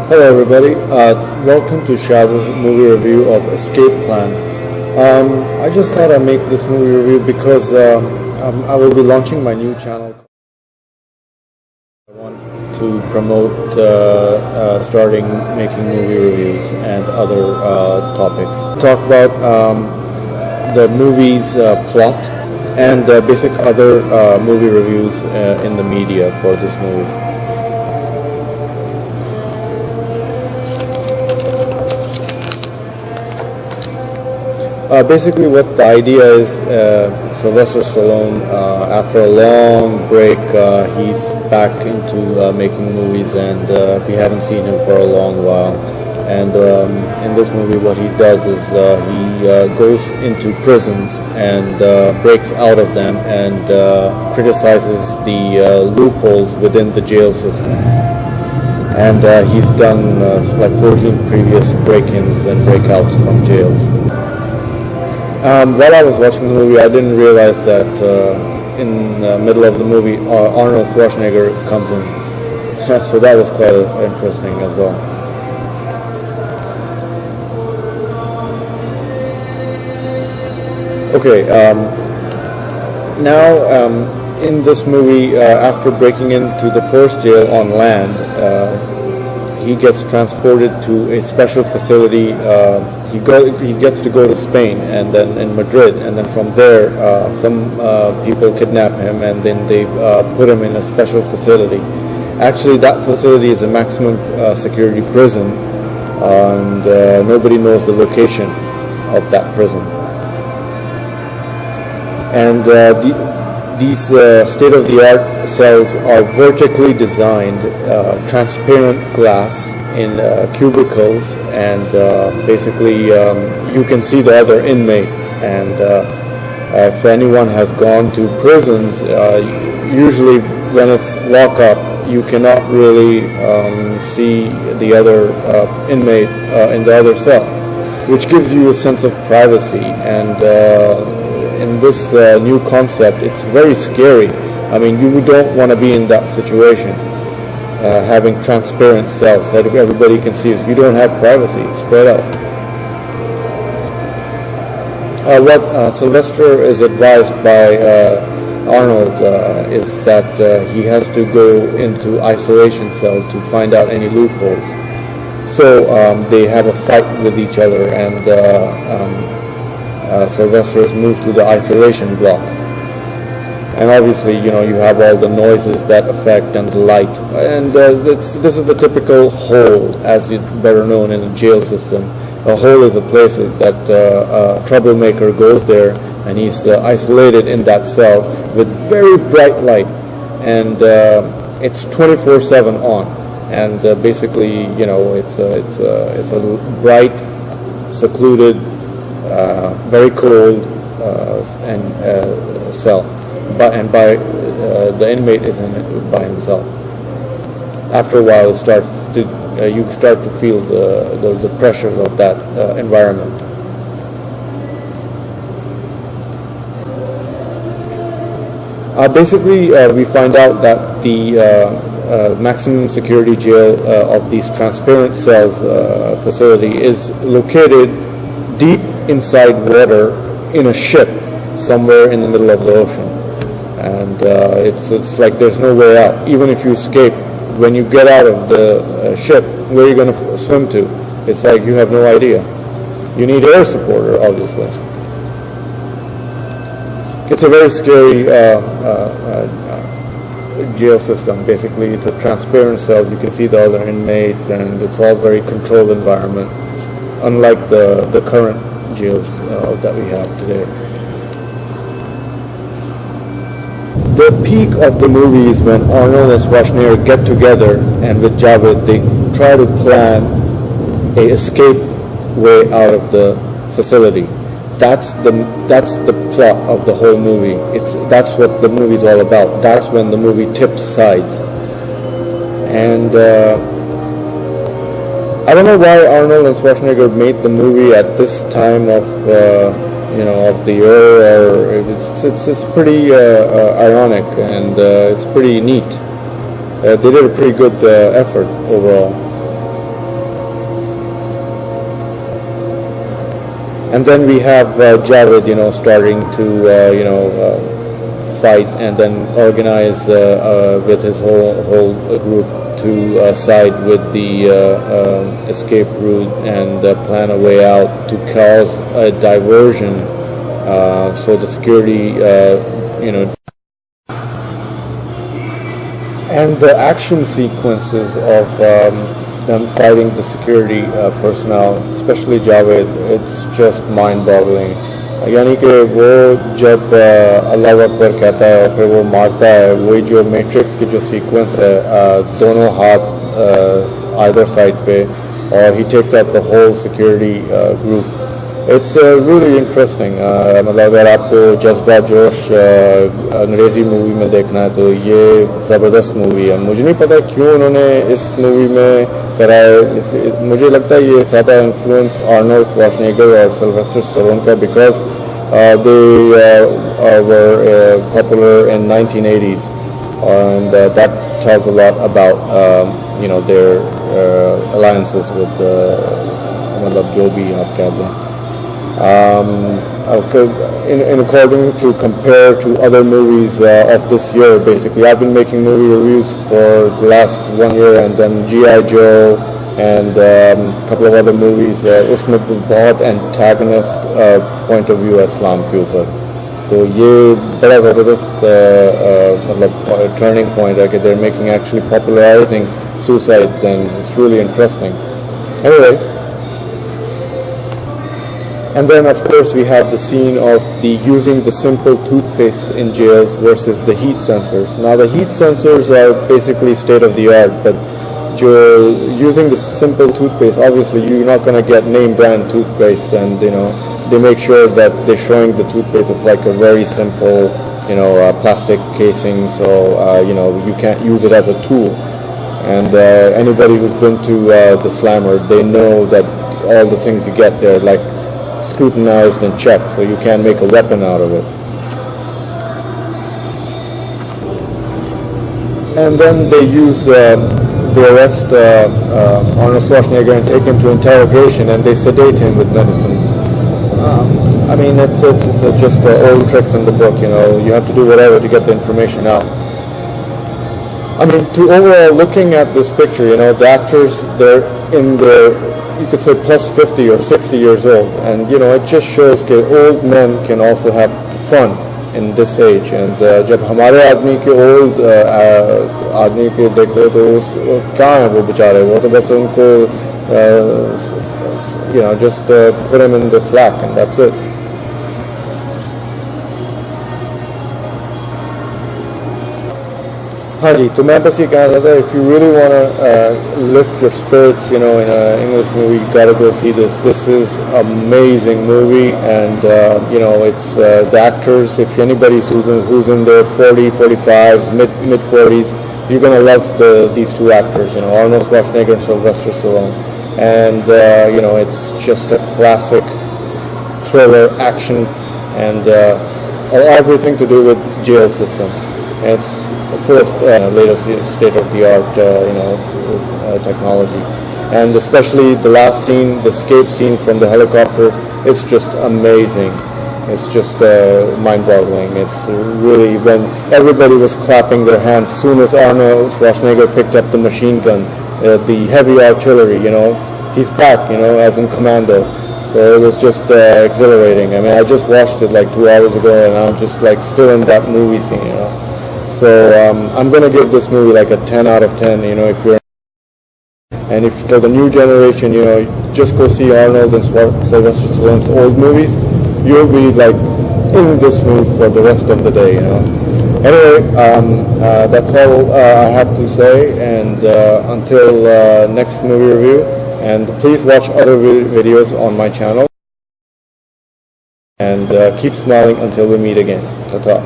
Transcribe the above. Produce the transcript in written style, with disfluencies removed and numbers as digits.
Hello everybody, welcome to Shaz's movie review of Escape Plan. I just thought I'd make this movie review because I will be launching my new channel. I want to promote starting making movie reviews and other topics. Talk about the movie's plot and basic other movie reviews in the media for this movie. Basically what the idea is, Sylvester Stallone, after a long break, he's back into making movies, and we haven't seen him for a long while. And in this movie what he does is he goes into prisons and breaks out of them and criticizes the loopholes within the jail system. And he's done like 14 previous break-ins and breakouts from jails. While I was watching the movie, I didn't realize that in the middle of the movie, Arnold Schwarzenegger comes in. So that was quite interesting as well. Okay, now in this movie, after breaking into the first jail on land, he gets transported to a special facility. He gets to go to Spain and then in Madrid, and then from there some people kidnap him and then they put him in a special facility. Actually, that facility is a maximum security prison, and nobody knows the location of that prison. And these state-of-the-art cells are vertically designed, transparent glass in cubicles, and basically you can see the other inmate. And if anyone has gone to prisons, usually when it's lockup, you cannot really see the other inmate in the other cell, which gives you a sense of privacy. And in this new concept, it's very scary. I mean, you don't want to be in that situation, having transparent cells that everybody can see. If you don't have privacy, straight up. What Sylvester is advised by Arnold is that he has to go into isolation cell to find out any loopholes. So they have a fight with each other, and Sylvester is moved to the isolation block. And obviously, you know, you have all the noises that affect and the light. And this is the typical hole, as it's better known in the jail system. A hole is a place that a troublemaker goes there, and he's isolated in that cell with very bright light. And it's 24/7 on. And basically, you know, it's a bright, secluded, very cold cell. And the inmate is in it by himself. After a while, you start to feel the pressures of that environment. Basically, we find out that the maximum security jail of these transparent cells facility is located deep inside water in a ship somewhere in the middle of the ocean. And it's like there's no way out. Even if you escape, when you get out of the ship, where are you going to swim to? It's like you have no idea. You need air support, obviously. It's a very scary jail system. Basically, it's a transparent cell. You can see the other inmates, and it's all very controlled environment, unlike the current jails that we have today. The peak of the movie is when Arnold and Schwarzenegger get together, and with Javed they try to plan a escape way out of the facility. That's the plot of the whole movie. That's what the movie's all about. That's when the movie tips sides. And I don't know why Arnold and Schwarzenegger made the movie at this time of of the year. Or it's pretty ironic, and it's pretty neat. They did a pretty good effort overall. And then we have Javed, starting to fight and then organize with his whole group to side with the escape route and plan a way out to cause a diversion, so the security, and the action sequences of them fighting the security personnel, especially Javed, it's just mind-boggling. यानी कि वो जब अल्लाह अकबर कहता है फिर वो मारता है, वही जो मैट्रिक्स की जो सीक्वेंस है, दोनों हाथ either side पे, और he takes out the whole security group. It's really interesting. मतलब अगर आपको जज्बा जोश अंग्रेज़ी मूवी में देखना है तो ये ज़बरदस्त मूवी है. मुझे नहीं पता क्यों उन्होंने इस मूवी में कराए. मुझे लगता है ये ज़्यादा इन्फ्लुएंस आर्नोल्ड श्वार्ज़नेगर और सिल्वेस्टर स्टैलोन का, because they were popular in 1980s, and that tells a lot about their alliances with मतलब जो भी आप कह दें. In according to compare to other movies of this year, basically I've been making movie reviews for the last 1 year, and then G.I. Joe and a couple of other movies. उसमें बहुत antagonist point of view है इस्लाम के ऊपर. तो ये बड़ा ज़बरदस्त मतलब turning point है कि they're making actually popularizing suicides, and it's really interesting. Anyways. And then, of course, we have the scene of using the simple toothpaste in jails versus the heat sensors. Now, the heat sensors are basically state of the art, but using the simple toothpaste, obviously, you're not going to get name brand toothpaste, and they make sure that they're showing the toothpaste is like a very simple, plastic casing, so you can't use it as a tool. And anybody who's been to the Slammer, they know that all the things you get there, like scrutinized and checked, so you can't make a weapon out of it. And then they use they arrest Arnold Schwarzenegger and take him to interrogation, and they sedate him with medicine. I mean, it's just old tricks in the book. You have to do whatever to get the information out. I mean, to overall looking at this picture, the actors, they're in their, you could say, plus 50 or 60 years old, and it just shows that old men can also have fun in this age. And जब हमारे आदमी के old आदमी को देखो तो कहाँ है वो बेचारे, वो तो बस उनको just put him in the slack and that's it. हाँ जी, तो मैं बस ये कहना चाहता if you really want to lift your spirits, in an English movie, you gotta go see this. This is amazing movie, and it's the actors. If anybody's who's in their 40, 45s, mid 40s, you're gonna love these two actors. Arnold Schwarzenegger and Sylvester Stallone, and it's just a classic thriller action, and everything to do with jail system. And it's full of latest state-of-the-art, technology, and especially the last scene, the escape scene from the helicopter. It's just amazing. It's just mind-boggling. It's really, when everybody was clapping their hands as soon as Arnold Schwarzenegger picked up the machine gun, the heavy artillery. He's back. As in Commando. So it was just exhilarating. I mean, I just watched it like 2 hours ago, and I'm just like still in that movie scene. So I'm going to give this movie like a 10 out of 10, if you're, and if for the new generation, just go see Arnold and Sylvester Stallone's old movies. You'll be like in this mood for the rest of the day, Anyway, that's all I have to say, and until next movie review, and please watch other videos on my channel, and keep smiling until we meet again. Ta-ta.